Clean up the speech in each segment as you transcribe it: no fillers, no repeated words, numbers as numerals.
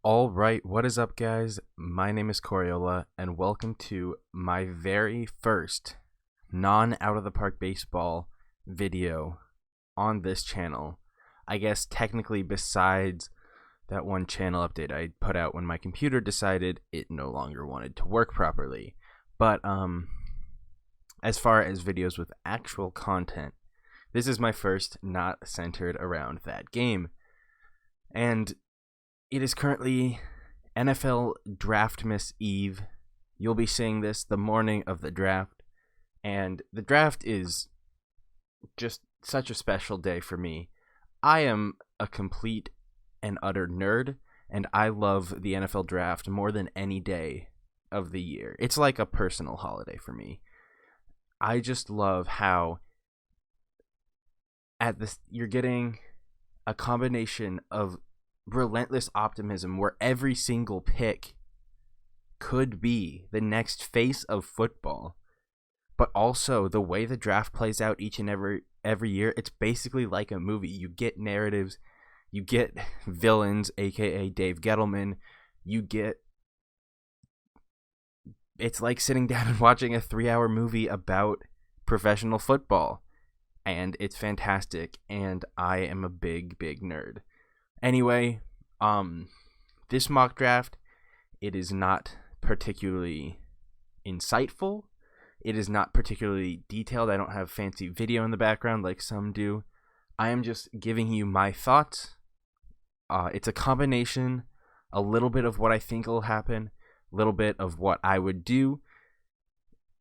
All right, what is up, guys? My name is Coriola, and welcome to my very first non-out of the park baseball video on this channel. I guess technically, besides that one channel update I put out when my computer decided it no longer wanted to work properly. But as far as videos with actual content, this is my first not centered around that game. And it is currently NFL Draftmas Eve. You'll be seeing this the morning of the draft. And the draft is just such a special day for me. I am a complete and utter nerd, and I love the NFL draft more than any day of the year. It's like a personal holiday for me. I just love how you're getting a combination of relentless optimism where every single pick could be the next face of football, but also the way the draft plays out each and every year. It's basically like a movie. You get narratives, you get villains, aka Dave Gettleman. It's like sitting down and watching a 3-hour movie about professional football, and it's fantastic, and I am a big nerd. Anyway, this mock draft, it is not particularly insightful. It is not particularly detailed. I don't have fancy video in the background like some do. I am just giving you my thoughts. It's a combination, a little bit of what I think will happen, a little bit of what I would do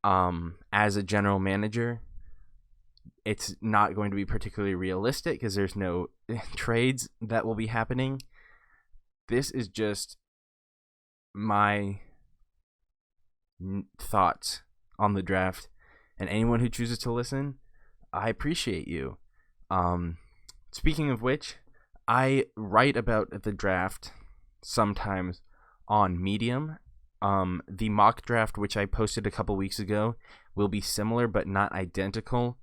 as a general manager. It's not going to be particularly realistic because there's no trades that will be happening. This is just my thoughts on the draft, and anyone who chooses to listen, I appreciate you. Speaking of which, I write about the draft sometimes on Medium. The mock draft, which I posted a couple weeks ago, will be similar but not identical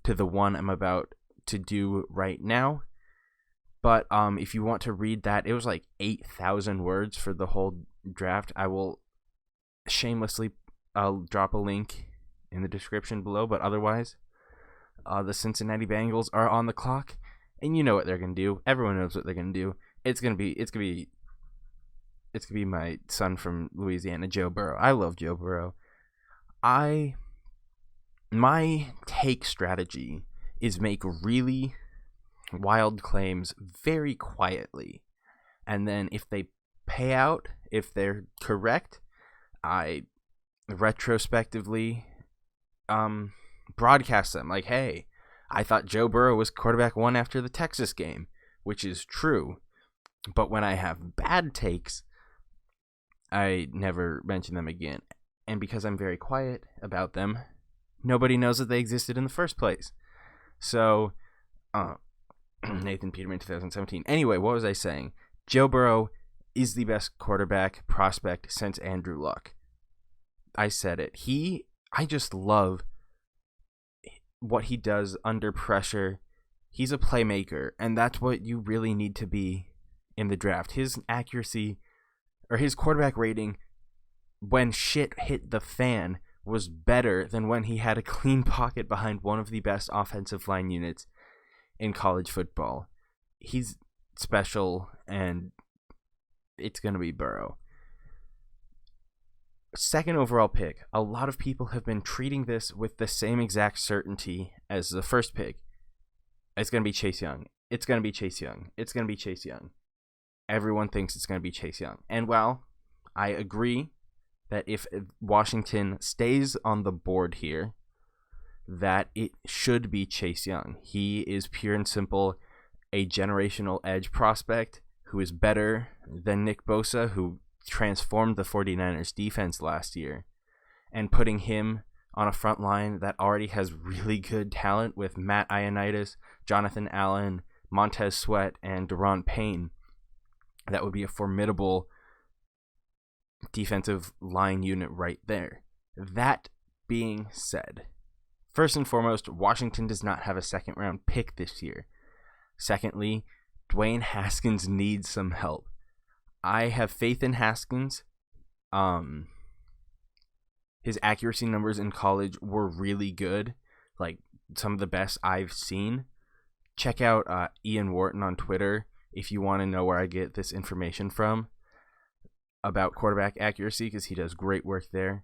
to the one I'm about to do right now. But if you want to read that, it was like 8,000 words for the whole draft. I will I'll drop a link in the description below, but otherwise, the Cincinnati Bengals are on the clock, and you know what they're gonna do. Everyone knows what they're gonna do. It's gonna be my son from Louisiana, Joe Burrow. I love Joe Burrow. My take strategy is make really wild claims very quietly, and then if they pay out, if they're correct, I retrospectively broadcast them like, hey, I thought Joe Burrow was quarterback one after the Texas game, which is true. But when I have bad takes, I never mention them again. And because I'm very quiet about them, nobody knows that they existed in the first place. So, Nathan Peterman 2017. Anyway, what was I saying? Joe Burrow is the best quarterback prospect since Andrew Luck. I said it. I just love what he does under pressure. He's a playmaker, and that's what you really need to be in the draft. His accuracy, or his quarterback rating, when shit hit the fan, was better than when he had a clean pocket behind one of the best offensive line units in college football. He's special, and it's going to be Burrow. Second overall pick. A lot of people have been treating this with the same exact certainty as the first pick. It's going to be Chase Young. It's going to be Chase Young. It's going to be Chase Young. Everyone thinks it's going to be Chase Young. And while I agree that if Washington stays on the board here, that it should be Chase Young. He is pure and simple a generational edge prospect who is better than Nick Bosa, who transformed the 49ers defense last year, and putting him on a front line that already has really good talent with Matt Ioannidis, Jonathan Allen, Montez Sweat, and Daron Payne. That would be a formidable defensive line unit right there. That being said, first and foremost, Washington does not have a second round pick this year. Secondly, Dwayne Haskins needs some help. I have faith in Haskins. His accuracy numbers in college were really good, like some of the best I've seen. Check out Ian Wharton on Twitter if you want to know where I get this information from about quarterback accuracy, because he does great work there.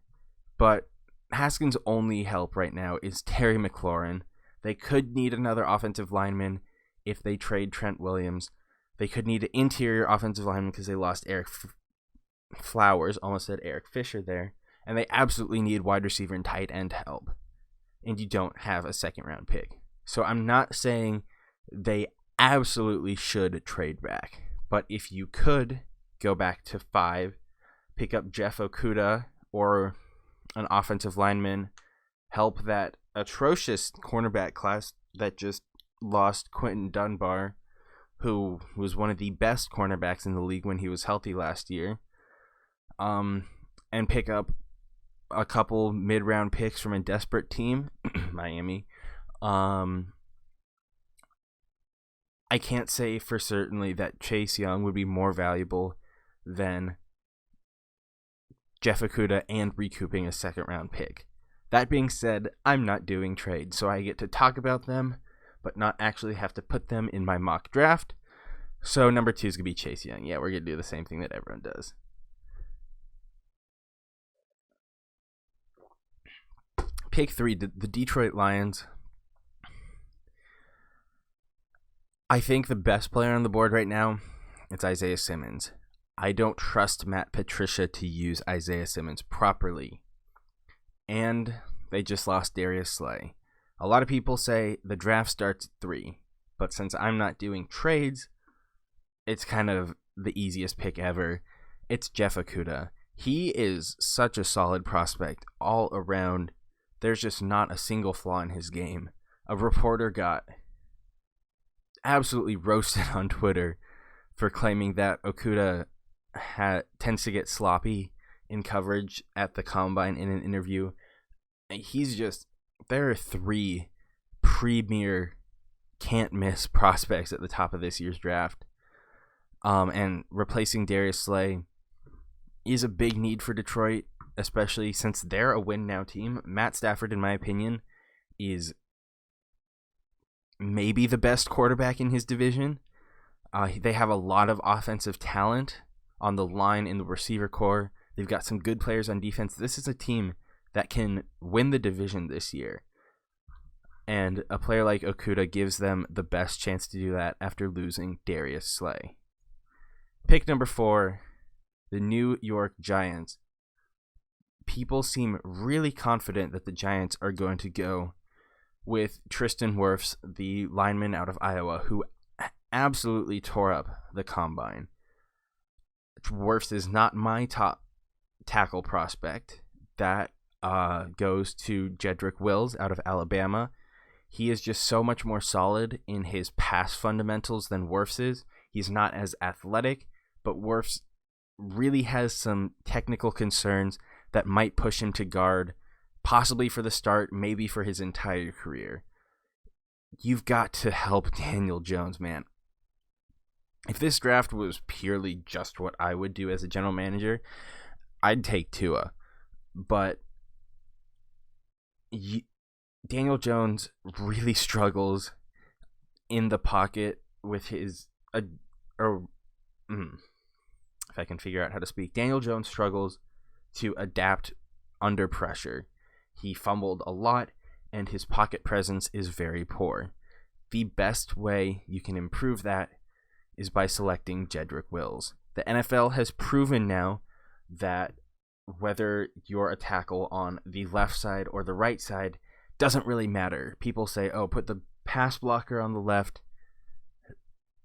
But Haskins' only help right now is Terry McLaurin. They could need another offensive lineman if they trade Trent Williams. They could need an interior offensive lineman because they lost Eric Flowers, almost said Eric Fisher there. And they absolutely need wide receiver and tight end help. And you don't have a second-round pick. So I'm not saying they absolutely should trade back. But if you could go back to 5, pick up Jeff Okudah or an offensive lineman, help that atrocious cornerback class that just lost Quentin Dunbar, who was one of the best cornerbacks in the league when he was healthy last year, and pick up a couple mid-round picks from a desperate team, Miami. I can't say for certainly that Chase Young would be more valuable than Jeff Okudah and recouping a second-round pick. That being said, I'm not doing trades, so I get to talk about them, but not actually have to put them in my mock draft. So number 2 is going to be Chase Young. Yeah, we're going to do the same thing that everyone does. Pick 3, the Detroit Lions. I think the best player on the board right now, it's Isaiah Simmons. I don't trust Matt Patricia to use Isaiah Simmons properly. And they just lost Darius Slay. A lot of people say the draft starts at 3, but since I'm not doing trades, it's kind of the easiest pick ever. It's Jeff Okudah. He is such a solid prospect all around. There's just not a single flaw in his game. A reporter got absolutely roasted on Twitter for claiming that Okudah tends to get sloppy in coverage at the combine in an interview. There are 3 premier can't-miss prospects at the top of this year's draft. And replacing Darius Slay is a big need for Detroit, especially since they're a win-now team. Matt Stafford, in my opinion, is maybe the best quarterback in his division. They have a lot of offensive talent on the line in the receiver core. They've got some good players on defense. This is a team that can win the division this year. And a player like Okudah gives them the best chance to do that after losing Darius Slay. Pick number 4, the New York Giants. People seem really confident that the Giants are going to go with Tristan Wirfs, the lineman out of Iowa, who absolutely tore up the combine. Wirfs is not my top tackle prospect. That goes to Jedrick Wills out of Alabama. He is just so much more solid in his pass fundamentals than Wirfs is. He's not as athletic, but Wirfs really has some technical concerns that might push him to guard, possibly for the start, maybe for his entire career. You've got to help Daniel Jones, man. If this draft was purely just what I would do as a general manager, I'd take Tua. But Daniel Jones really struggles in the pocket with his... if I can figure out how to speak. Daniel Jones struggles to adapt under pressure. He fumbled a lot, and his pocket presence is very poor. The best way you can improve that is by selecting Jedrick Wills. The NFL has proven now that whether you're a tackle on the left side or the right side doesn't really matter. People say, oh, put the pass blocker on the left,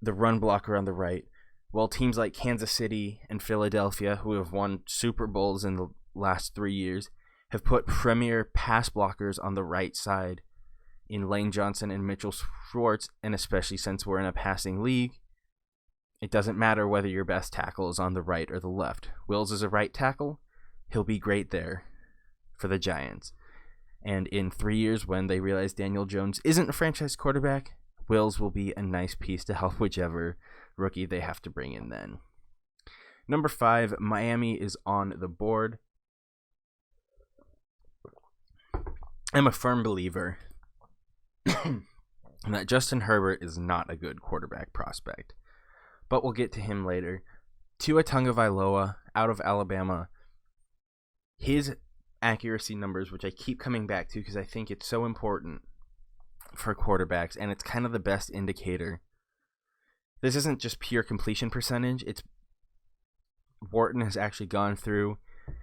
the run blocker on the right. Well, teams like Kansas City and Philadelphia, who have won Super Bowls in the last 3 years, have put premier pass blockers on the right side in Lane Johnson and Mitchell Schwartz, and especially since we're in a passing league, it doesn't matter whether your best tackle is on the right or the left. Wills is a right tackle. He'll be great there for the Giants. And in 3 years, when they realize Daniel Jones isn't a franchise quarterback, Wills will be a nice piece to help whichever rookie they have to bring in then. Number 5, Miami is on the board. I'm a firm believer that Justin Herbert is not a good quarterback prospect, but we'll get to him later. Tua Tagovailoa out of Alabama, his accuracy numbers, which I keep coming back to because I think it's so important for quarterbacks, and it's kind of the best indicator. This isn't just pure completion percentage. It's Wharton has actually gone through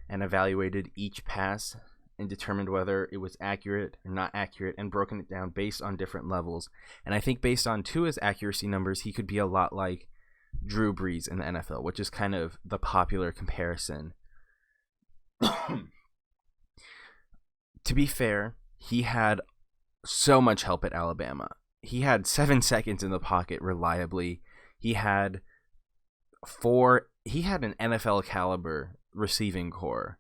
and evaluated each pass and determined whether it was accurate or not accurate and broken it down based on different levels. And I think based on Tua's accuracy numbers, he could be a lot like Drew Brees in the NFL, which is kind of the popular comparison. To be fair, he had so much help at Alabama. He had 7 seconds in the pocket reliably. He had an NFL caliber receiving core.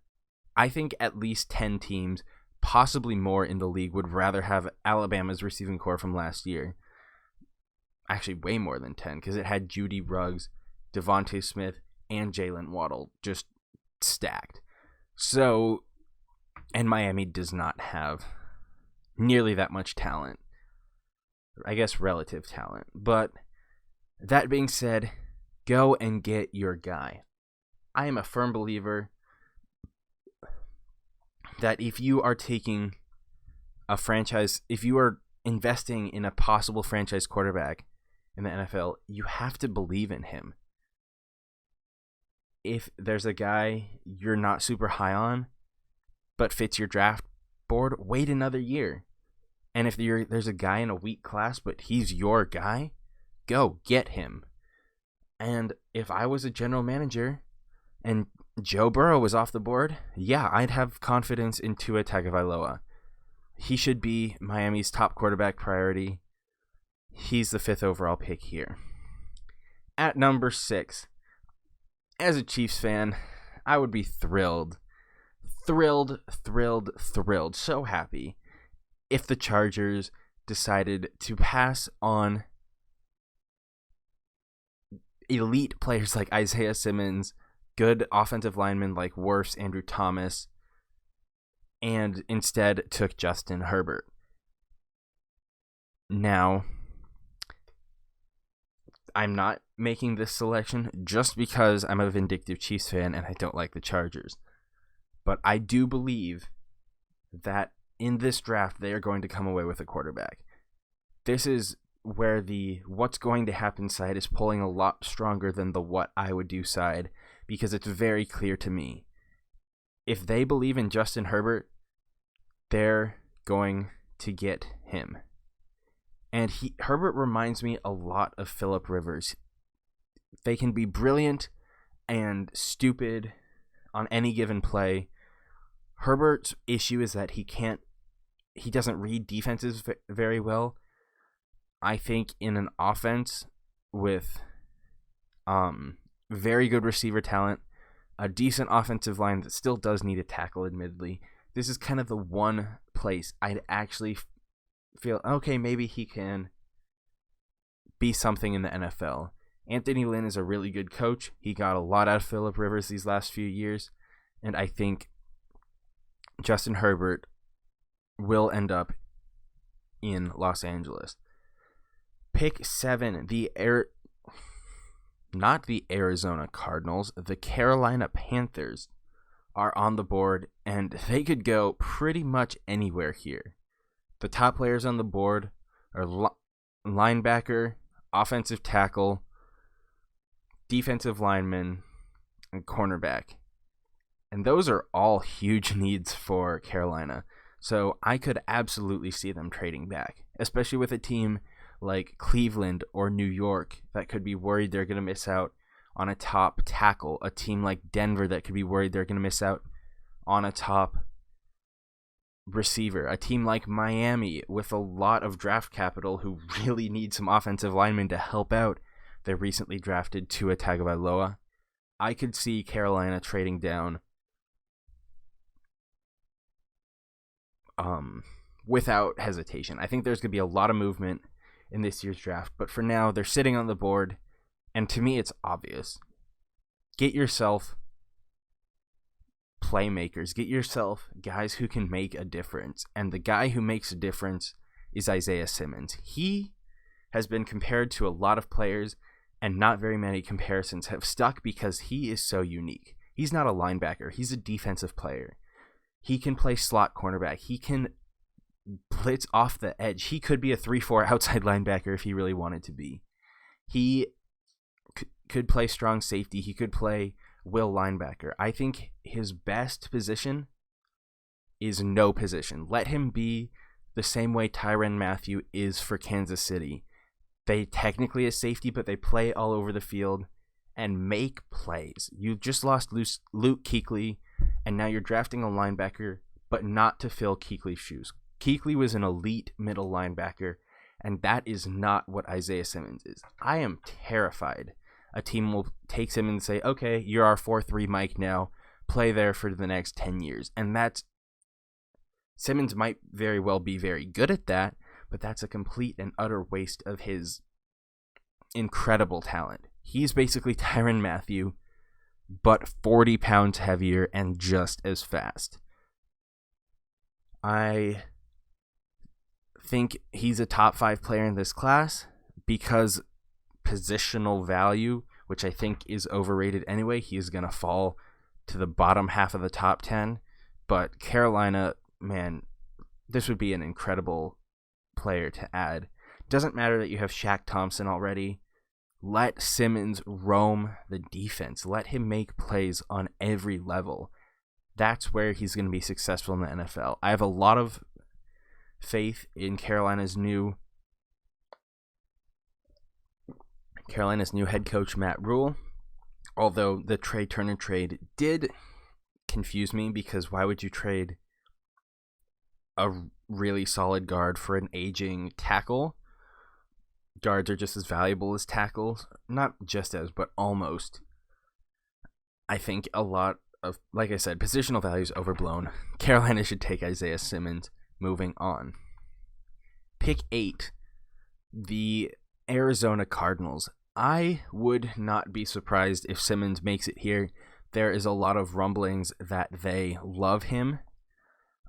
I think at least 10 teams, possibly more in the league, would rather have Alabama's receiving core from last year. Actually, way more than 10, because it had Judy Ruggs, Devontae Smith, and Jalen Waddle just stacked. So, and Miami does not have nearly that much talent. I guess relative talent. But that being said, go and get your guy. I am a firm believer that if you are taking a franchise, if you are investing in a possible franchise quarterback in the NFL, you have to believe in him. If there's a guy you're not super high on, but fits your draft board, wait another year. And if there's a guy in a weak class, but he's your guy, go get him. And if I was a general manager and Joe Burrow was off the board, yeah, I'd have confidence in Tua Tagovailoa. He should be Miami's top quarterback priority. He's the 5th overall pick here. At number 6, as a Chiefs fan, I would be thrilled, so happy if the Chargers decided to pass on elite players like Isaiah Simmons, good offensive linemen like Wirfs, Andrew Thomas, and instead took Justin Herbert. Now, I'm not making this selection just because I'm a vindictive Chiefs fan and I don't like the Chargers. But I do believe that in this draft, they are going to come away with a quarterback. This is where the what's going to happen side is pulling a lot stronger than the what I would do side, because it's very clear to me. If they believe in Justin Herbert, they're going to get him. And Herbert reminds me a lot of Phillip Rivers. They can be brilliant and stupid on any given play. Herbert's issue is that he doesn't read defenses very well. I think in an offense with very good receiver talent, a decent offensive line that still does need a tackle, admittedly, this is kind of the one place I'd actually feel, okay, maybe he can be something in the NFL. Anthony Lynn is a really good coach. He got a lot out of Phillip Rivers these last few years, and I think Justin Herbert will end up in Los Angeles. Pick 7, not the Arizona Cardinals, the Carolina Panthers are on the board, and they could go pretty much anywhere here. The top players on the board are linebacker, offensive tackle, defensive lineman, and cornerback. And those are all huge needs for Carolina. So I could absolutely see them trading back, especially with a team like Cleveland or New York that could be worried they're going to miss out on a top tackle. A team like Denver that could be worried they're going to miss out on a top receiver. A team like Miami with a lot of draft capital who really need some offensive linemen to help out their recently drafted Tua Tagovailoa. I could see Carolina trading down without hesitation. I think there's going to be a lot of movement in this year's draft, but for now, they're sitting on the board, and to me, it's obvious. get yourself playmakers. Get yourself guys who can make a difference. And the guy who makes a difference is Isaiah Simmons. He has been compared to a lot of players, and not very many comparisons have stuck because he is so unique. He's not a linebacker. He's a defensive player. He can play slot cornerback. He can blitz off the edge. He could be a 3-4 outside linebacker if he really wanted to be. He could play strong safety. He could play will linebacker. I think his best position is no position. Let him be the same way Tyrann Mathieu is for Kansas City. They technically is safety, but they play all over the field and make plays. You just lost Luke Kuechly, and now you're drafting a linebacker, but not to fill Kuechly's shoes. Kuechly was an elite middle linebacker, and that is not what Isaiah Simmons is. I am terrified a team will take Simmons and say, okay, you're our 4-3 Mike now. Play there for the next 10 years. And that's Simmons might very well be very good at that, but that's a complete and utter waste of his incredible talent. He's basically Tyrann Mathieu, but 40 pounds heavier and just as fast. I think he's a top 5 player in this class because positional value, which I think is overrated anyway, he is going to fall to the bottom half of the top 10. But Carolina, man, this would be an incredible player to add. Doesn't matter that you have Shaq Thompson already. Let Simmons roam the defense. Let him make plays on every level. That's where he's going to be successful in the NFL. I have a lot of faith in Carolina's new head coach, Matt Rule. Although the Trey Turner trade did confuse me, because why would you trade a really solid guard for an aging tackle? Guards are just as valuable as tackles. Not just as, but almost. I think a lot of, like I said, positional value is overblown. Carolina should take Isaiah Simmons. Moving on. Pick 8. The Arizona Cardinals. I would not be surprised if Simmons makes it here. There is a lot of rumblings that they love him,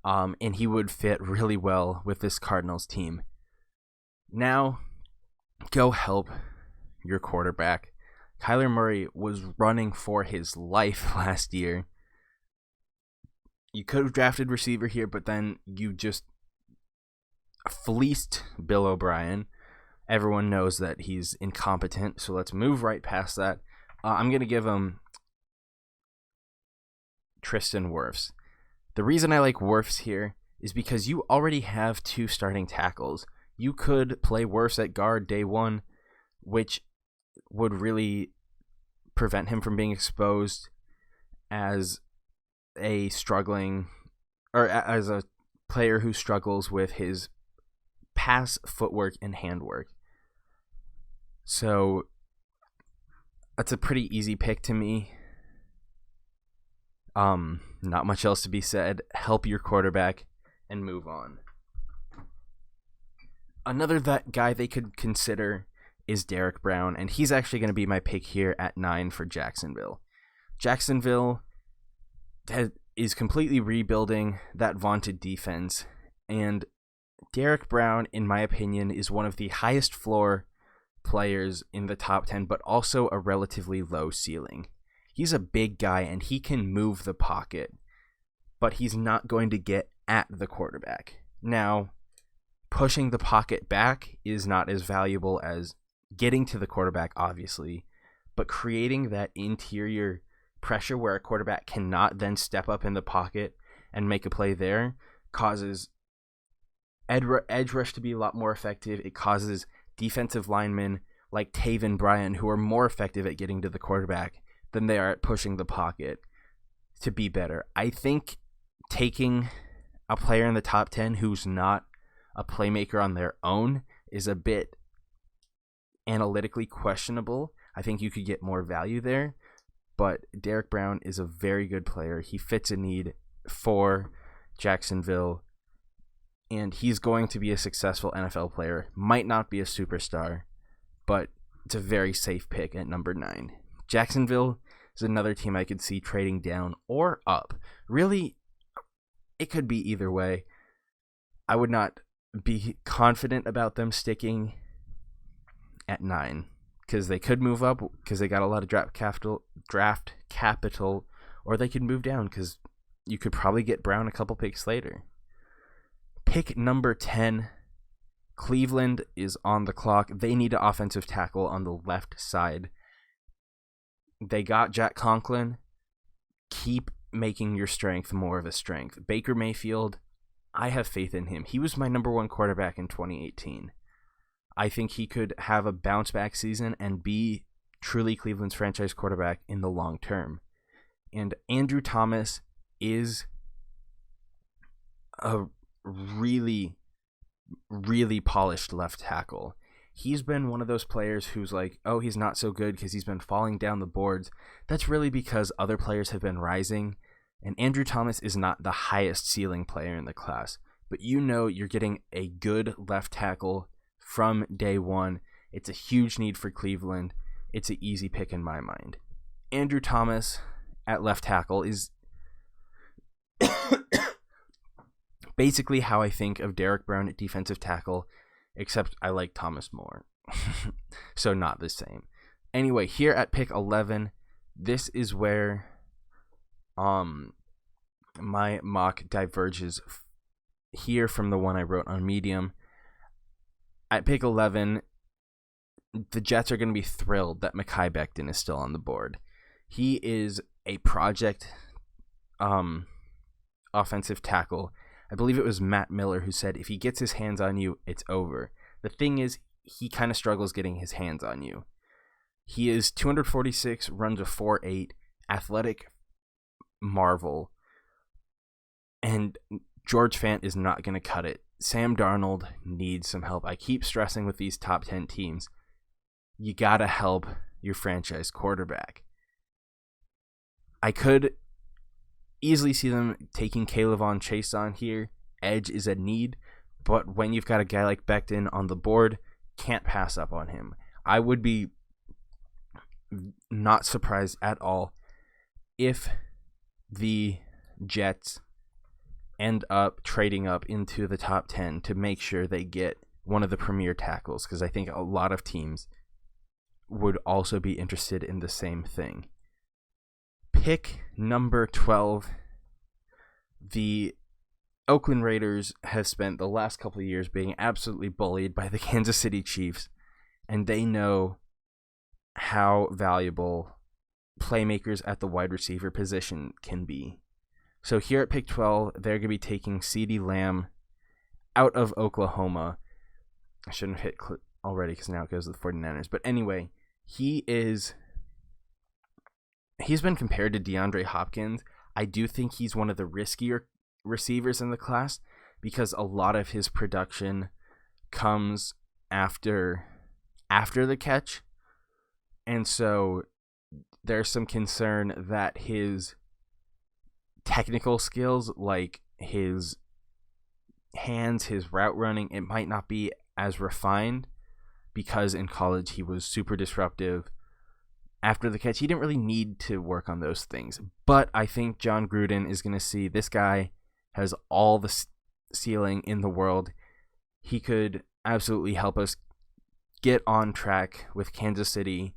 and he would fit really well with this Cardinals team. Now, go help your quarterback. Kyler Murray was running for his life last year. You could have drafted receiver here, but then you just fleeced Bill O'Brien. Everyone knows that he's incompetent, so let's move right past that. I'm going to give him Tristan Wirfs. The reason I like Wirfs here is because you already have 2 starting tackles. You could play Wirfs at guard day 1, which would really prevent him from being exposed as a struggling, or as a player who struggles with his pass footwork and handwork. So that's a pretty easy pick to me. Not much else to be said. Help your quarterback and move on. Another guy they could consider is Derek Brown, and he's actually going to be my pick here at 9 for Jacksonville. Jacksonville is completely rebuilding that vaunted defense, and Derek Brown, in my opinion, is one of the highest floor players in the top 10, but also a relatively low ceiling. He's a big guy, and he can move the pocket, but he's not going to get at the quarterback. Now, pushing the pocket back is not as valuable as getting to the quarterback, obviously, but creating that interior pressure where a quarterback cannot then step up in the pocket and make a play there causes edge rush to be a lot more effective. It causes defensive linemen like Taven Bryan, who are more effective at getting to the quarterback than they are at pushing the pocket, to be better. I think taking a player in the top 10 who's not a playmaker on their own is a bit analytically questionable. I think you could get more value there, but Derek Brown is a very good player. He fits a need for Jacksonville, and he's going to be a successful NFL player. Might not be a superstar, but it's a very safe pick at number 9. Jacksonville is another team I could see trading down or up. Really, it could be either way. I would not be confident about them sticking at 9 because they could move up because they got a lot of draft capital, or they could move down because you could probably get Brown a couple picks later. Pick number 10, Cleveland is on the clock. They need an offensive tackle on the left side. They got Jack Conklin. Keep making your strength more of a strength. Baker Mayfield, I have faith in him. He was my number 1 quarterback in 2018. I think he could have a bounce back season and be truly Cleveland's franchise quarterback in the long term. And Andrew Thomas is a really, really polished left tackle. He's been one of those players who's like, oh, he's not so good because he's been falling down the boards. That's really because other players have been rising, and Andrew Thomas is not the highest ceiling player in the class. But you know you're getting a good left tackle from day one. It's a huge need for Cleveland. It's an easy pick in my mind. Andrew Thomas at left tackle is basically how I think of Derek Brown at defensive tackle, except I like Thomas more. So not the same. Anyway, here at pick 11, this is where my mock diverges here from the one I wrote on Medium. At pick 11, the Jets are going to be thrilled that Mekhi Becton is still on the board. He is a project offensive tackle. I believe it was Matt Miller who said, if he gets his hands on you, it's over. The thing is, he kind of struggles getting his hands on you. He is 246, runs a 4.8, athletic marvel, and George Fant is not going to cut it. Sam Darnold needs some help. I keep stressing with these top 10 teams, you got to help your franchise quarterback. I could easily see them taking K'Lavon Chaisson here. Edge is a need, but when you've got a guy like Becton on the board, can't pass up on him. I would be not surprised at all if the Jets end up trading up into the top 10 to make sure they get one of the premier tackles, because I think a lot of teams would also be interested in the same thing. Pick number 12, the Oakland Raiders have spent the last couple of years being absolutely bullied by the Kansas City Chiefs, and they know how valuable playmakers at the wide receiver position can be. So here at pick 12, they're going to be taking CeeDee Lamb out of Oklahoma. I shouldn't have hit already because now it goes to the 49ers. But anyway, he's been compared to DeAndre Hopkins. I do think he's one of the riskier receivers in the class because a lot of his production comes after the catch. And so there's some concern that his technical skills, like his hands, his route running, it might not be as refined because in college he was super disruptive. After the catch, he didn't really need to work on those things. But I think John Gruden is going to see this guy has all the ceiling in the world. He could absolutely help us get on track with Kansas City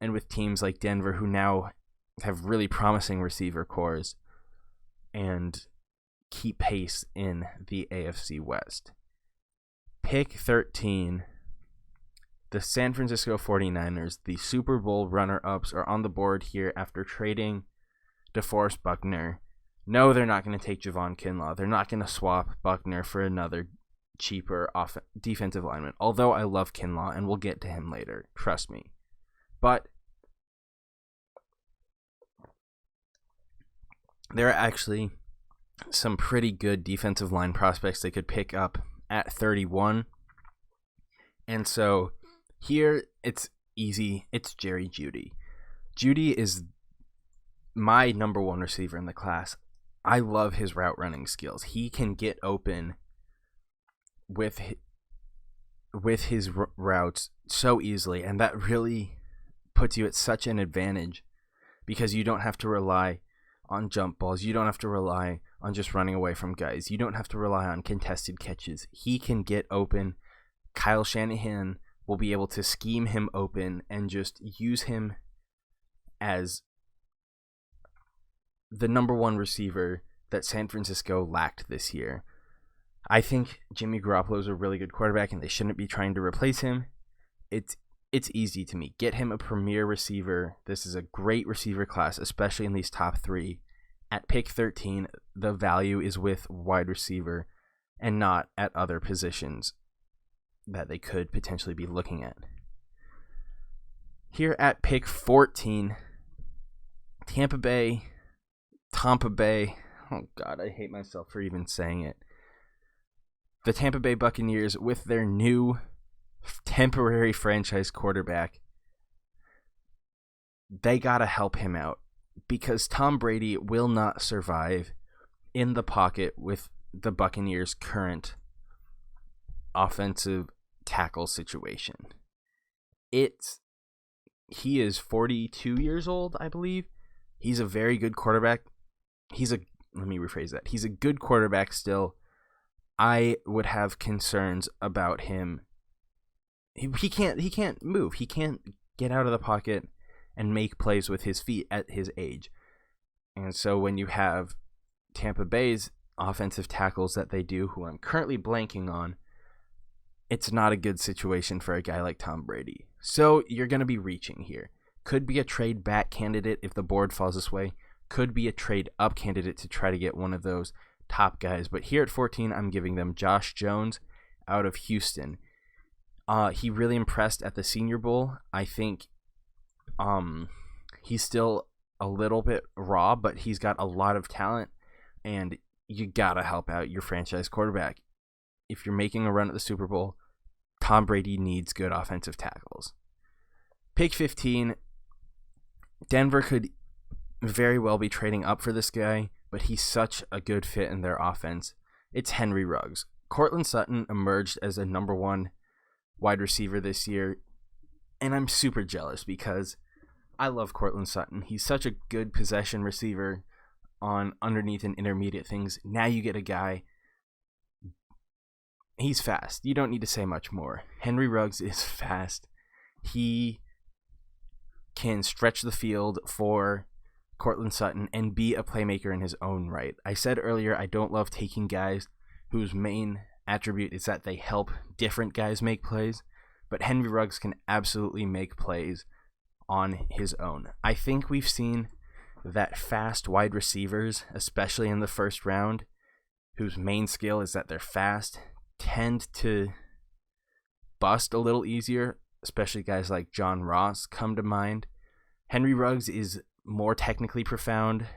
and with teams like Denver, who now have really promising receiver cores, and keep pace in the AFC West. Pick 13, the San Francisco 49ers, the Super Bowl runner-ups, are on the board here after trading DeForest Buckner. No, they're not going to take Javon Kinlaw. They're not going to swap Buckner for another cheaper defensive lineman, although I love Kinlaw, and we'll get to him later. Trust me. But there are actually some pretty good defensive line prospects they could pick up at 31. And so here it's easy. It's Jerry Jeudy. Jeudy is my number one receiver in the class. I love his route running skills. He can get open with his routes so easily, and that really puts you at such an advantage because you don't have to rely on jump balls. You don't have to rely on just running away from guys. You don't have to rely on contested catches. He can get open. Kyle Shanahan will be able to scheme him open and just use him as the number one receiver that San Francisco lacked this year. I think Jimmy Garoppolo is a really good quarterback, and they shouldn't be trying to replace him. It's easy to me. Get him a premier receiver. This is a great receiver class, especially in these top three. At pick 13, the value is with wide receiver and not at other positions that they could potentially be looking at. Here at pick 14, Tampa Bay. Oh, God, I hate myself for even saying it. The Tampa Bay Buccaneers with their new temporary franchise quarterback. They got to help him out because Tom Brady will not survive in the pocket with the Buccaneers' current offensive tackle situation. He is 42 years old, I believe. He's a very good quarterback. Let me rephrase that. He's a good quarterback still. I would have concerns about him. He can't move. He can't get out of the pocket and make plays with his feet at his age. And so when you have Tampa Bay's offensive tackles that they do, who I'm currently blanking on, it's not a good situation for a guy like Tom Brady. So you're going to be reaching here. Could be a trade back candidate if the board falls this way. Could be a trade up candidate to try to get one of those top guys. But here at 14, I'm giving them Josh Jones out of Houston. He really impressed at the Senior Bowl. I think he's still a little bit raw, but he's got a lot of talent, and you got to help out your franchise quarterback. If you're making a run at the Super Bowl, Tom Brady needs good offensive tackles. Pick 15, Denver could very well be trading up for this guy, but he's such a good fit in their offense. It's Henry Ruggs. Courtland Sutton emerged as a number one wide receiver this year, and I'm super jealous because I love Courtland Sutton. He's such a good possession receiver on underneath and intermediate things. Now you get a guy. He's fast. You don't need to say much more. Henry Ruggs is fast. He can stretch the field for Courtland Sutton and be a playmaker in his own right. I said earlier I don't love taking guys whose main attribute is that they help different guys make plays, but Henry Ruggs can absolutely make plays on his own. I think we've seen that fast wide receivers, especially in the first round, whose main skill is that they're fast, tend to bust a little easier, especially guys like John Ross come to mind. Henry Ruggs is more technically proficient,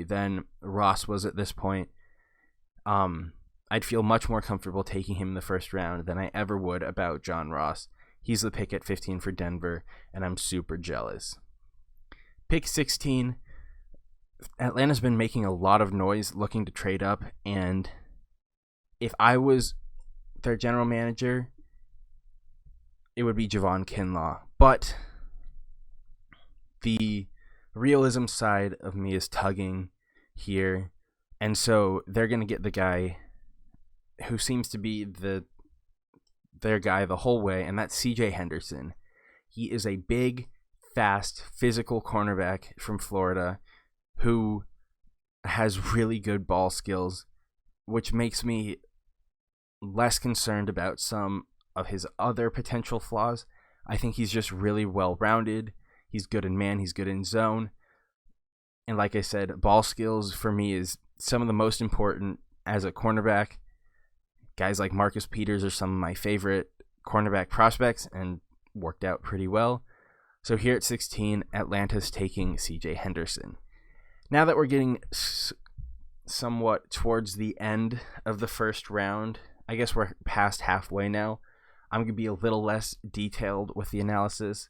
than Ross was at this point. I'd feel much more comfortable taking him in the first round than I ever would about John Ross. He's the pick at 15 for Denver, and I'm super jealous. Pick 16, Atlanta's been making a lot of noise looking to trade up, and if I was their general manager, it would be Javon Kinlaw. But the realism side of me is tugging here, and so they're going to get the guy who seems to be their guy the whole way, and that's CJ Henderson. He is a big, fast, physical cornerback from Florida who has really good ball skills, which makes me less concerned about some of his other potential flaws. I think he's just really well-rounded. He's good in man, he's good in zone. And like I said, ball skills for me is some of the most important as a cornerback. Guys like Marcus Peters are some of my favorite cornerback prospects and worked out pretty well. So here at 16, Atlanta's taking CJ Henderson. Now that we're getting somewhat towards the end of the first round, I guess we're past halfway now, I'm going to be a little less detailed with the analysis.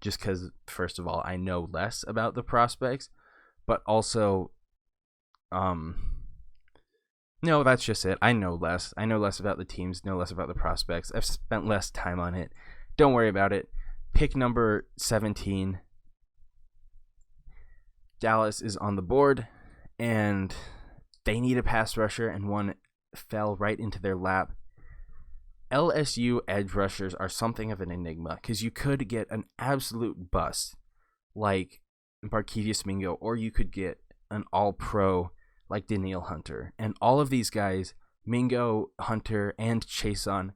Just because, first of all, I know less about the prospects, but also, no, that's just it. I know less. I know less about the teams, know less about the prospects. I've spent less time on it. Don't worry about it. Pick number 17. Dallas is on the board, and they need a pass rusher, and one fell right into their lap. LSU edge rushers are something of an enigma because you could get an absolute bust like Barkevious Mingo, or you could get an all-pro like Danielle Hunter. And all of these guys, Mingo, Hunter, and Chason,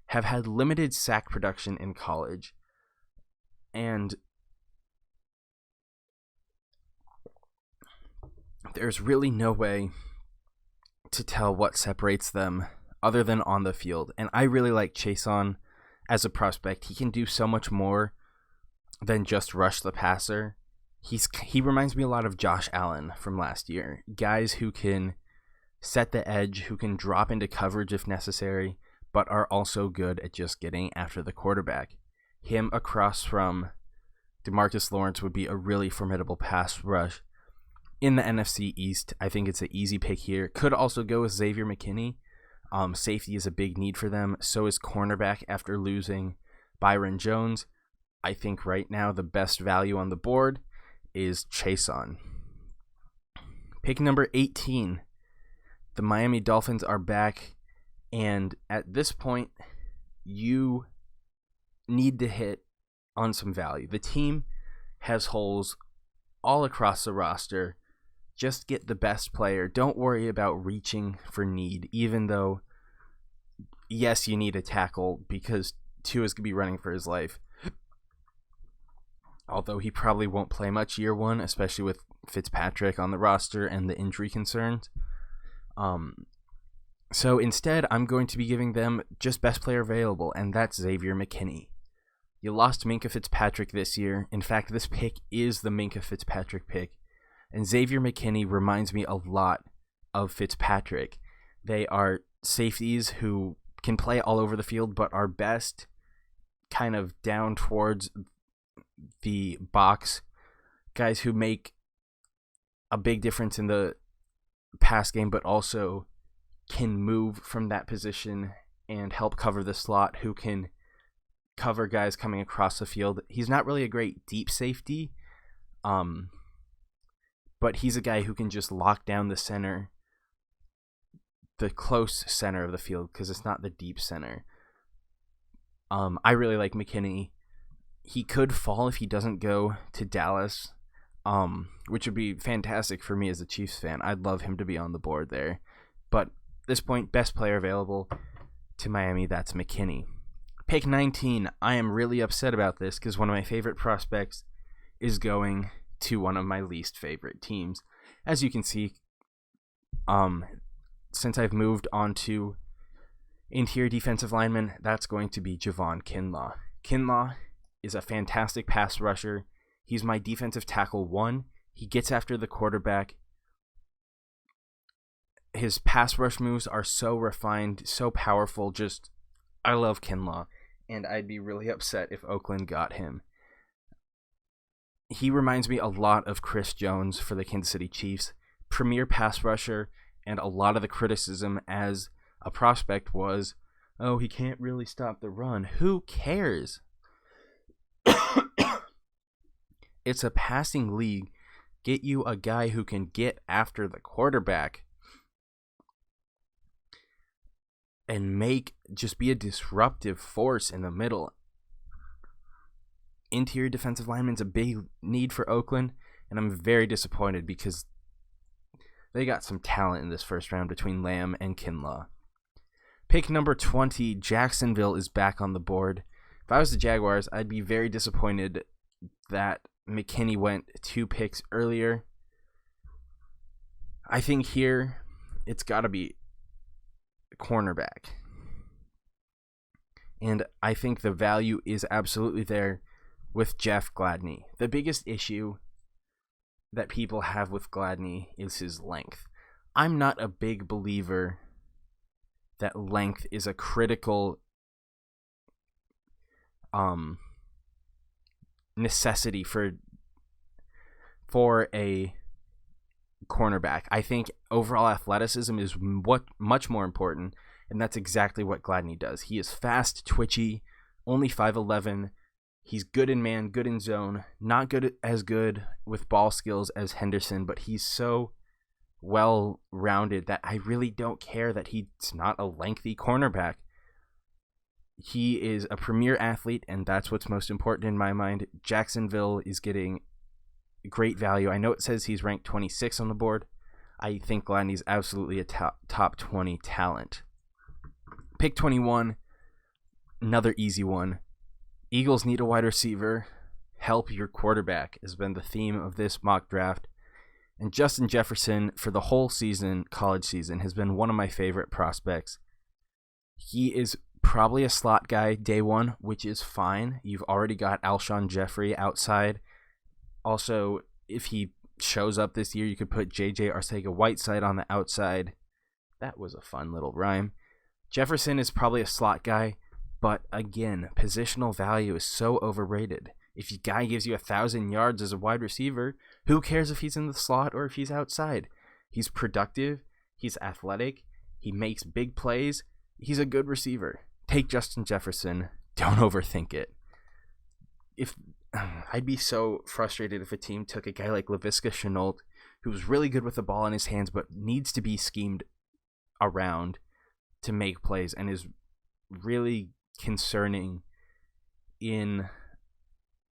have had limited sack production in college. And there's really no way to tell what separates them other than on the field. And I really like Chason as a prospect. He can do so much more than just rush the passer. He reminds me a lot of Josh Allen from last year. Guys who can set the edge, who can drop into coverage if necessary, but are also good at just getting after the quarterback. Him across from DeMarcus Lawrence would be a really formidable pass rush. In the NFC East, I think it's an easy pick here. Could also go with Xavier McKinney. Safety is a big need for them. So is cornerback after losing Byron Jones. I think right now the best value on the board is Chason. Pick number 18. The Miami Dolphins are back. And at this point, you need to hit on some value. The team has holes all across the roster. Just get the best player. Don't worry about reaching for need, even though, yes, you need a tackle because Tua is going to be running for his life. Although he probably won't play much year one, especially with Fitzpatrick on the roster and the injury concerns. So instead, I'm going to be giving them just best player available, and that's Xavier McKinney. You lost Minkah Fitzpatrick this year. In fact, this pick is the Minkah Fitzpatrick pick. And Xavier McKinney reminds me a lot of Fitzpatrick. They are safeties who can play all over the field, but are best kind of down towards the box. Guys who make a big difference in the pass game, but also can move from that position and help cover the slot, who can cover guys coming across the field. He's not really a great deep safety, but he's a guy who can just lock down the center, the close center of the field, because it's not the deep center. I really like McKinney. He could fall if he doesn't go to Dallas, which would be fantastic for me as a Chiefs fan. I'd love him to be on the board there. But at this point, best player available to Miami, that's McKinney. Pick 19. I am really upset about this because one of my favorite prospects is going to one of my least favorite teams. As you can see, since I've moved on to interior defensive lineman, that's going to be Javon Kinlaw. Kinlaw is a fantastic pass rusher. He's my defensive tackle 1. He gets after the quarterback. His pass rush moves are so refined, so powerful. I love Kinlaw, and I'd be really upset if Oakland got him. He reminds me a lot of Chris Jones for the Kansas City Chiefs. Premier pass rusher, and a lot of the criticism as a prospect was, oh, he can't really stop the run. Who cares? It's a passing league. Get you a guy who can get after the quarterback and just be a disruptive force in the middle. Interior defensive lineman's a big need for Oakland, and I'm very disappointed because they got some talent in this first round between Lamb and Kinlaw. Pick number 20, Jacksonville is back on the board. If I was the Jaguars, I'd be very disappointed that McKinney went 2 picks earlier. I think here it's got to be cornerback. And I think the value is absolutely there with Jeff Gladney. The biggest issue that people have with Gladney is his length. I'm not a big believer that length is a critical necessity for a cornerback. I think overall athleticism is much more important, and that's exactly what Gladney does. He is fast, twitchy, only 5'11". He's good in man, good in zone, not as good with ball skills as Henderson, but he's so well-rounded that I really don't care that he's not a lengthy cornerback. He is a premier athlete, and that's what's most important in my mind. Jacksonville is getting great value. I know it says he's ranked 26 on the board. I think Gladney's absolutely a top 20 talent. Pick 21, another easy one. Eagles need a wide receiver. Help your quarterback has been the theme of this mock draft. And Justin Jefferson, for the whole season, college season, has been one of my favorite prospects. He is probably a slot guy day one, which is fine. You've already got Alshon Jeffrey outside. Also, if he shows up this year, you could put J.J. Arcega-Whiteside on the outside. That was a fun little rhyme. Jefferson is probably a slot guy, but again, positional value is so overrated. If a guy gives you 1,000 yards as a wide receiver, who cares if he's in the slot or if he's outside? He's productive. He's athletic. He makes big plays. He's a good receiver. Take Justin Jefferson. Don't overthink it. I'd be so frustrated if a team took a guy like Laviska Shenault, who's really good with the ball in his hands, but needs to be schemed around to make plays and is really concerning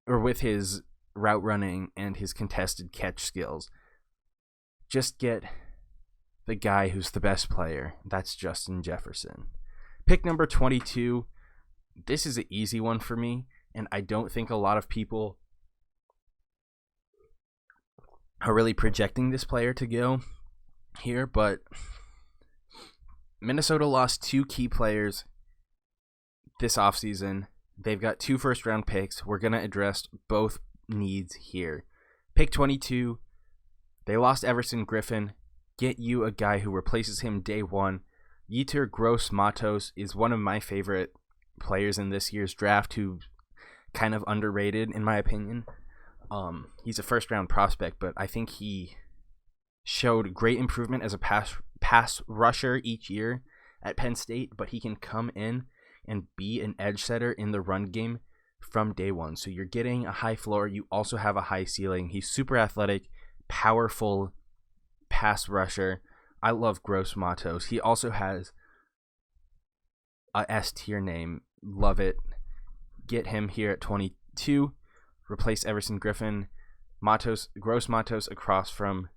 with his route running and his contested catch skills. Just get the guy who's the best player. That's Justin Jefferson. Pick number 22. This is an easy one for me, and I don't think a lot of people are really projecting this player to go here, but Minnesota lost 2 key players this offseason. They've got 2 first-round picks. We're going to address both needs here. Pick 22, they lost Everson Griffin. Get you a guy who replaces him day one. Yetur Gross-Matos is one of my favorite players in this year's draft, who's kind of underrated in my opinion. He's a first-round prospect, but I think he showed great improvement as a pass rusher each year at Penn State, but he can come in and be an edge setter in the run game from day one. So you're getting a high floor. You also have a high ceiling. He's super athletic, powerful pass rusher. I love Gross-Matos. He also has a S-tier name. Love it. Get him here at 22. Replace Everson Griffin. Gross-Matos across from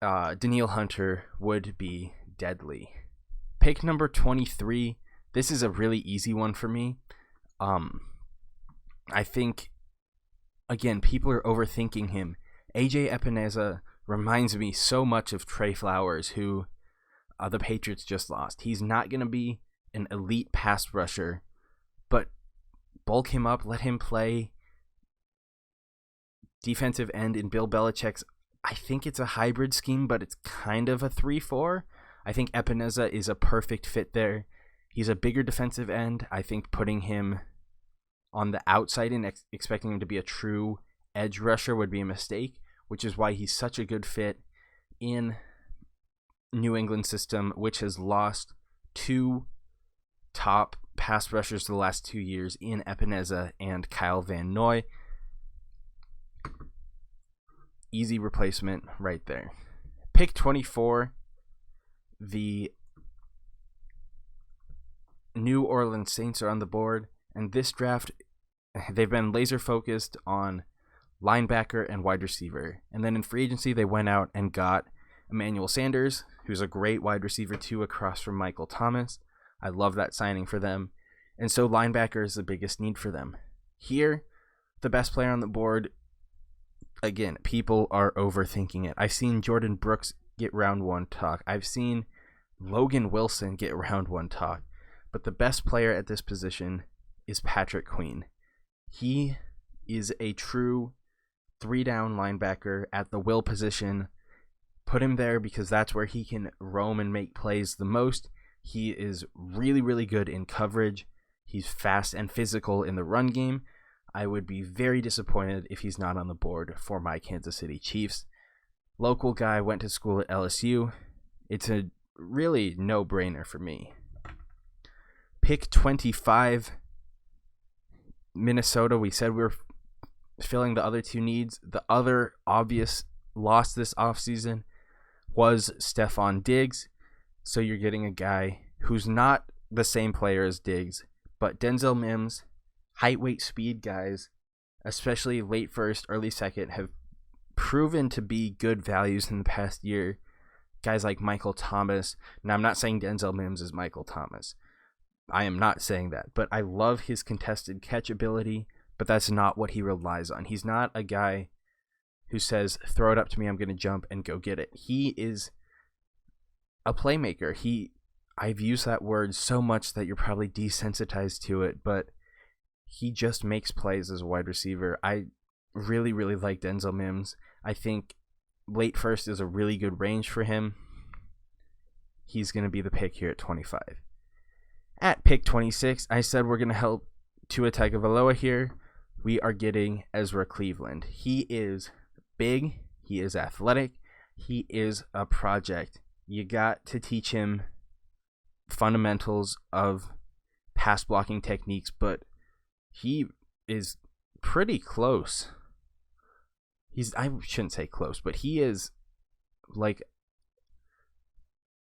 Danielle Hunter would be deadly. Pick number 23. This is a really easy one for me. I think, again, people are overthinking him. AJ Epineza reminds me so much of Trey Flowers, who the Patriots just lost. He's not going to be an elite pass rusher, but bulk him up, let him play defensive end in Bill Belichick's, I think it's a hybrid scheme, but it's kind of a 3-4. I think Epineza is a perfect fit there. He's a bigger defensive end. I think putting him on the outside and expecting him to be a true edge rusher would be a mistake, which is why he's such a good fit in New England system, which has lost 2 top pass rushers the last 2 years in Epineza and Kyle Van Noy. Easy replacement right there. Pick 24, the New Orleans Saints are on the board, and this draft, they've been laser focused on linebacker and wide receiver. And then in free agency, they went out and got Emmanuel Sanders, who's a great wide receiver too, across from Michael Thomas. I love that signing for them. And so linebacker is the biggest need for them. Here, the best player on the board, again, people are overthinking it. I've seen Jordan Brooks get round 1 talk. I've seen Logan Wilson get round 1 talk. But the best player at this position is Patrick Queen. He is a true 3-down linebacker at the will position. Put him there because that's where he can roam and make plays the most. He is really, really good in coverage. He's fast and physical in the run game. I would be very disappointed if he's not on the board for my Kansas City Chiefs. Local guy, went to school at LSU. It's a really no-brainer for me. Pick 25. Minnesota, we said we were filling the other two needs. The other obvious loss this offseason was Stephon Diggs. So you're getting a guy who's not the same player as Diggs, but Denzel Mims, height, weight, speed guys, especially late first, early second, have proven to be good values in the past year. Guys like Michael Thomas. Now, I'm not saying Denzel Mims is Michael Thomas. I am not saying that, but I love his contested catch ability, but that's not what he relies on. He's not a guy who says, throw it up to me, I'm going to jump and go get it. He is a playmaker. I've used that word so much that you're probably desensitized to it, but he just makes plays as a wide receiver. I really, really like Denzel Mims. I think late first is a really good range for him. He's going to be the pick here at 25. At pick 26, I said we're going to help Tua Tagovailoa here. We are getting Ezra Cleveland. He is big. He is athletic. He is a project. You got to teach him fundamentals of pass blocking techniques, but he is pretty close. I shouldn't say close, but he is like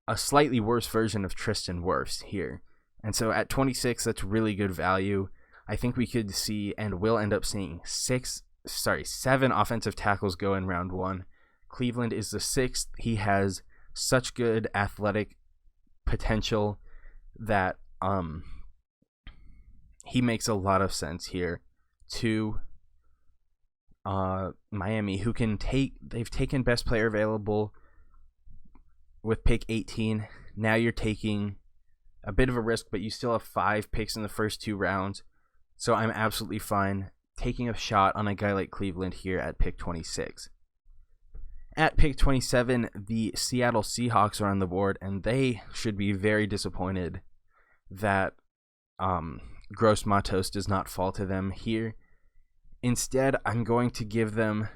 a slightly worse version of Tristan Wirfs here. And so at 26, that's really good value. I think we could see and will end up seeing 7 offensive tackles go in round 1. Cleveland is the 6th. He has such good athletic potential that he makes a lot of sense here to Miami, who they've taken best player available with pick 18. Now you're taking a bit of a risk, but you still have 5 picks in the first 2 rounds. So I'm absolutely fine taking a shot on a guy like Cleveland here at pick 26. At pick 27, the Seattle Seahawks are on the board, and they should be very disappointed that Gross Matos does not fall to them here. Instead, I'm going to give them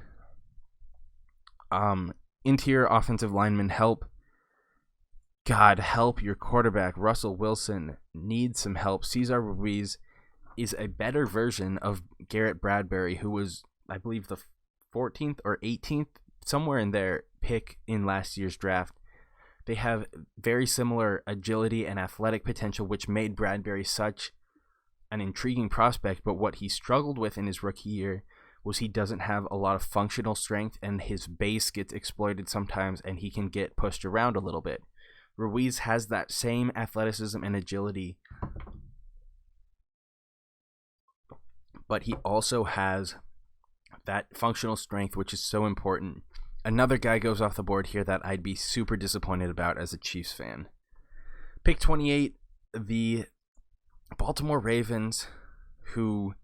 interior offensive lineman help. God help your quarterback. Russell Wilson needs some help. Cesar Ruiz is a better version of Garrett Bradbury, who was, I believe, the 14th or 18th, somewhere in there, pick in last year's draft. They have very similar agility and athletic potential, which made Bradbury such an intriguing prospect, but what he struggled with in his rookie year was he doesn't have a lot of functional strength, and his base gets exploited sometimes, and he can get pushed around a little bit. Ruiz has that same athleticism and agility, but he also has that functional strength, which is so important. Another guy goes off the board here that I'd be super disappointed about as a Chiefs fan. Pick 28, the Baltimore Ravens, who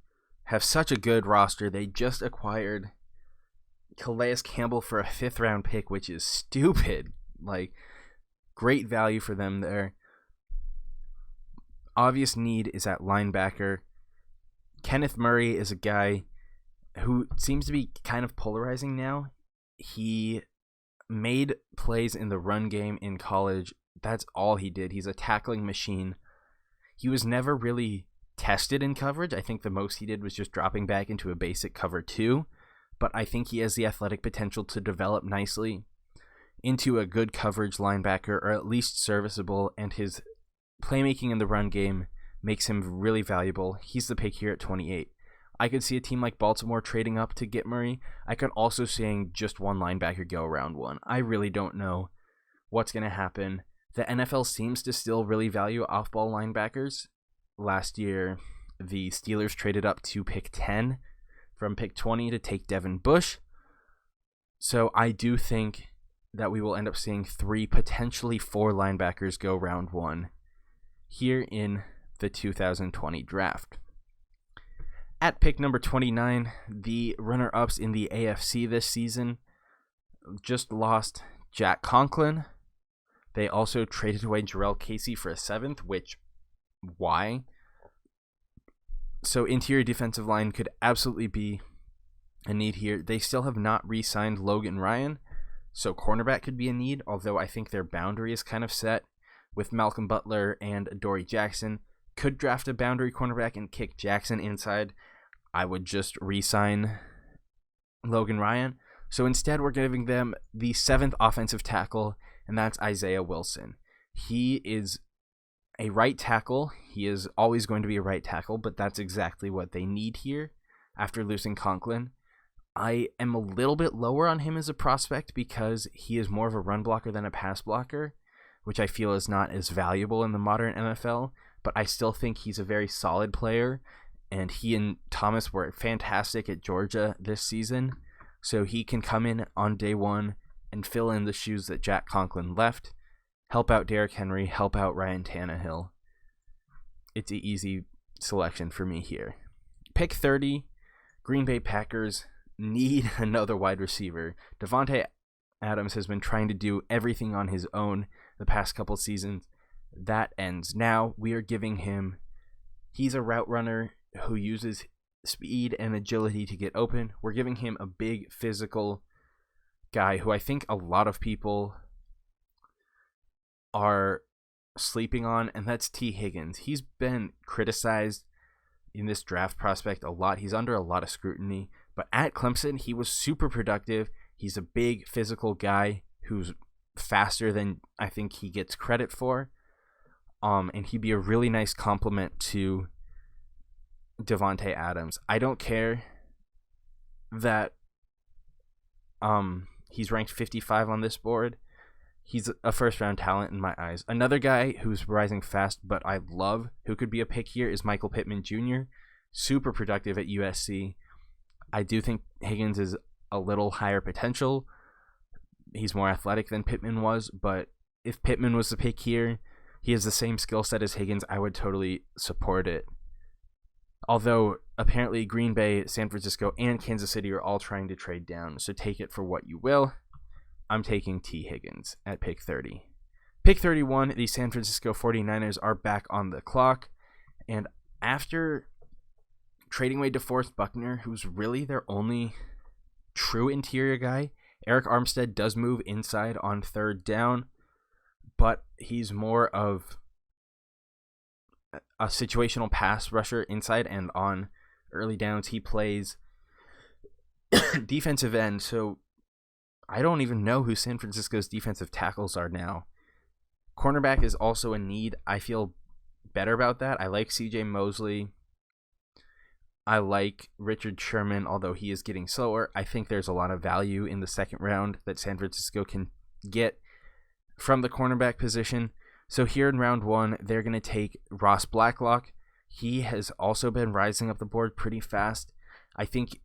have such a good roster. They just acquired Calais Campbell for a 5th round pick, which is stupid. Like, great value for them there. Obvious need is at linebacker. Kenneth Murray is a guy who seems to be kind of polarizing now. He made plays in the run game in college. That's all he did. He's a tackling machine. He was never really tested in coverage. I think the most he did was just dropping back into a basic cover 2. But I think he has the athletic potential to develop nicely into a good coverage linebacker, or at least serviceable, and his playmaking in the run game makes him really valuable. He's the pick here at 28. I could see a team like Baltimore trading up to get Murray. I could also see just one linebacker go round 1. I really don't know what's going to happen. The NFL seems to still really value off-ball linebackers. Last year, the Steelers traded up to pick 10 from pick 20 to take Devin Bush. So I do think that we will end up seeing 3, potentially 4 linebackers go round 1 here in the 2020 draft. At pick number 29, the runner-ups in the AFC this season just lost Jack Conklin. They also traded away Jarrell Casey for a 7th, which, why? So interior defensive line could absolutely be a need here. They still have not re-signed Logan Ryan, so cornerback could be a need, although I think their boundary is kind of set with Malcolm Butler and Dory Jackson. Could draft a boundary cornerback and kick Jackson inside. I would just re-sign Logan Ryan. So instead, we're giving them the 7th offensive tackle, and that's Isaiah Wilson. He is a right tackle. He is always going to be a right tackle, but that's exactly what they need here after losing Conklin. I am a little bit lower on him as a prospect because he is more of a run blocker than a pass blocker, which I feel is not as valuable in the modern NFL, but I still think he's a very solid player, and he and Thomas were fantastic at Georgia this season, so he can come in on day one and fill in the shoes that Jack Conklin left, help out Derrick Henry, help out Ryan Tannehill. It's an easy selection for me here. Pick 30, Green Bay Packers need another wide receiver. Davante Adams has been trying to do everything on his own the past couple seasons. That ends now. We are giving him, he's a route runner who uses speed and agility to get open. We're giving him a big physical guy who I think a lot of people are sleeping on, and that's T. Higgins. He's been criticized in this draft prospect a lot. He's under a lot of scrutiny, but at Clemson, he was super productive. He's a big physical guy who's faster than I think he gets credit for. And he'd be a really nice complement to Davante Adams. I don't care that he's ranked 55 on this board. He's a first-round talent in my eyes. Another guy who's rising fast, but I love, who could be a pick here, is Michael Pittman Jr. Super productive at USC. I do think Higgins is a little higher potential. He's more athletic than Pittman was, but if Pittman was the pick here, he has the same skill set as Higgins, I would totally support it. Although, apparently Green Bay, San Francisco, and Kansas City are all trying to trade down, so take it for what you will. I'm taking T. Higgins at pick 30. Pick 31, the San Francisco 49ers are back on the clock, and after trading away DeForest Buckner, who's really their only true interior guy, Eric Armstead does move inside on third down, but he's more of a situational pass rusher inside and on early downs. He plays defensive end, so I don't even know who San Francisco's defensive tackles are now. Cornerback is also a need. I feel better about that. I like CJ Mosley. I like Richard Sherman, although he is getting slower. I think there's a lot of value in the second round that San Francisco can get from the cornerback position. So here in round one, they're going to take Ross Blacklock. He has also been rising up the board pretty fast. I think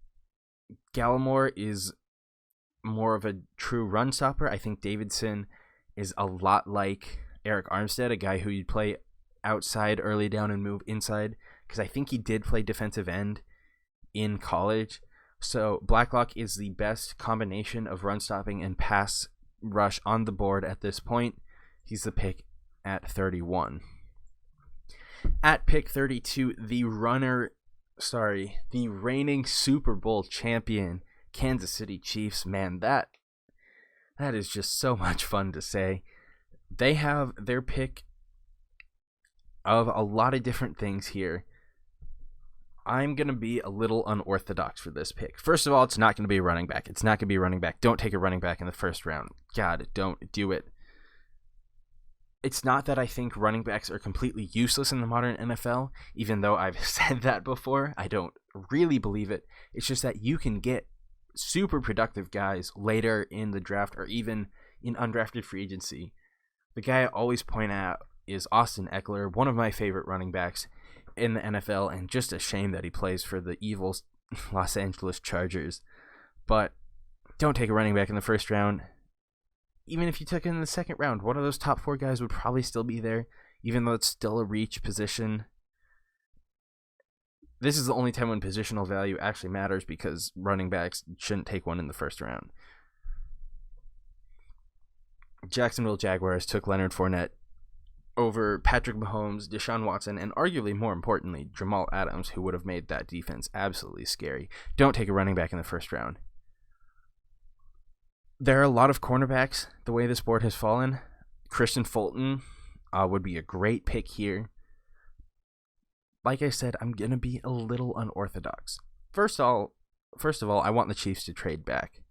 Gallimore is more of a true run stopper. I think Davidson is a lot like Eric Armstead, a guy who you'd play outside early down and move inside, because I think he did play defensive end in college. So Blacklock is the best combination of run stopping and pass rush on the board at this point. He's the pick at 31. At pick 32, the reigning Super Bowl champion Kansas City Chiefs. Man, that is just so much fun to say. They have their pick of a lot of different things here. I'm going to be a little unorthodox for this pick. First of all, it's not going to be a running back. It's not going to be a running back. Don't take a running back in the first round. God, don't do it. It's not that I think running backs are completely useless in the modern NFL, even though I've said that before. I don't really believe it. It's just that you can get super productive guys later in the draft or even in undrafted free agency. The guy I always point out is Austin Eckler, one of my favorite running backs in the NFL, and just a shame that he plays for the evil Los Angeles Chargers. But don't take a running back in the first round. Even if you took it in the second round, one of those top four guys would probably still be there, even though it's still a reach position. This is the only time when positional value actually matters, because running backs shouldn't take one in the first round. Jacksonville Jaguars took Leonard Fournette over Patrick Mahomes, Deshaun Watson, and arguably more importantly, Jamal Adams, who would have made that defense absolutely scary. Don't take a running back in the first round. There are a lot of cornerbacks the way this board has fallen. Christian Fulton would be a great pick here. Like I said, I'm going to be a little unorthodox. first of all, I want the Chiefs to trade back.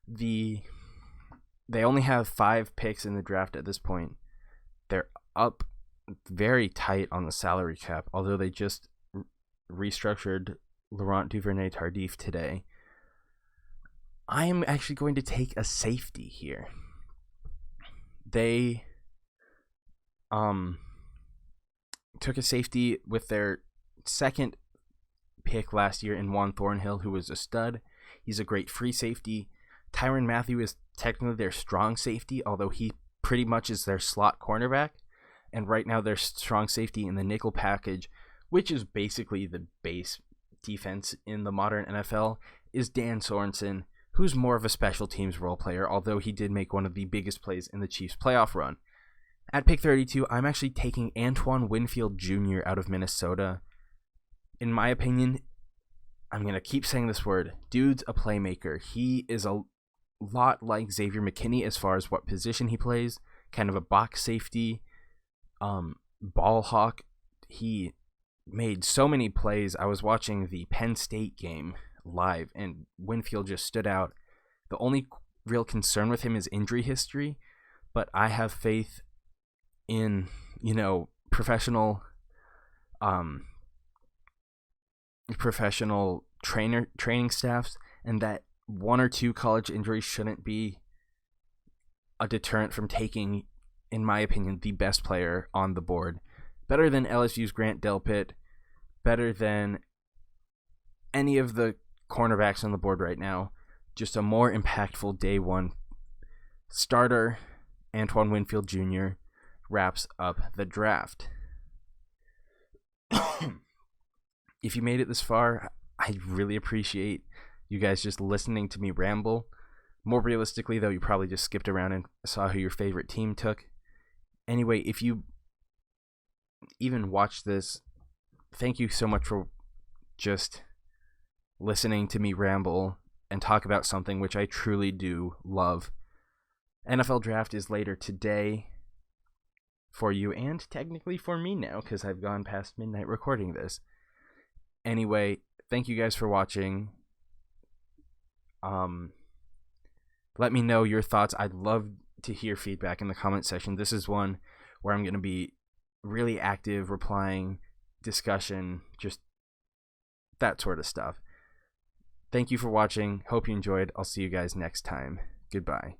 They only have 5 picks in the draft at this point. They're up very tight on the salary cap, although they just restructured Laurent Duvernay-Tardif today. I am actually going to take a safety here. They took a safety with their second pick last year in Juan Thornhill, who was a stud. He's a great free safety. Tyrann Mathieu is technically their strong safety, although he pretty much is their slot cornerback. And right now their strong safety in the nickel package, which is basically the base defense in the modern NFL, is Dan Sorensen, who's more of a special teams role player, although he did make one of the biggest plays in the Chiefs' playoff run. At pick 32, I'm actually taking Antoine Winfield Jr. out of Minnesota. In my opinion, I'm going to keep saying this word, dude's a playmaker. He is a lot like Xavier McKinney as far as what position he plays, kind of a box safety, ball hawk. He made so many plays. I was watching the Penn State game live, and Winfield just stood out. The only real concern with him is injury history, but I have faith in, professional training staffs, and that 1 or 2 college injuries shouldn't be a deterrent from taking, in my opinion, the best player on the board. Better than LSU's Grant Delpit, better than any of the cornerbacks on the board right now. Just a more impactful day one starter. Antoine Winfield Jr. wraps up the draft. If you made it this far, I really appreciate you guys just listening to me ramble. More realistically, though, you probably just skipped around and saw who your favorite team took. Anyway, if you even watched this, thank you so much for just listening to me ramble and talk about something which I truly do love. NFL Draft is later today for you, and technically for me now, because I've gone past midnight recording this. Anyway, thank you guys for watching. Let me know your thoughts. I'd love to hear feedback in the comment section. This is one where I'm going to be really active, replying, discussion, just that sort of stuff. Thank you for watching. Hope you enjoyed. I'll see you guys next time. Goodbye.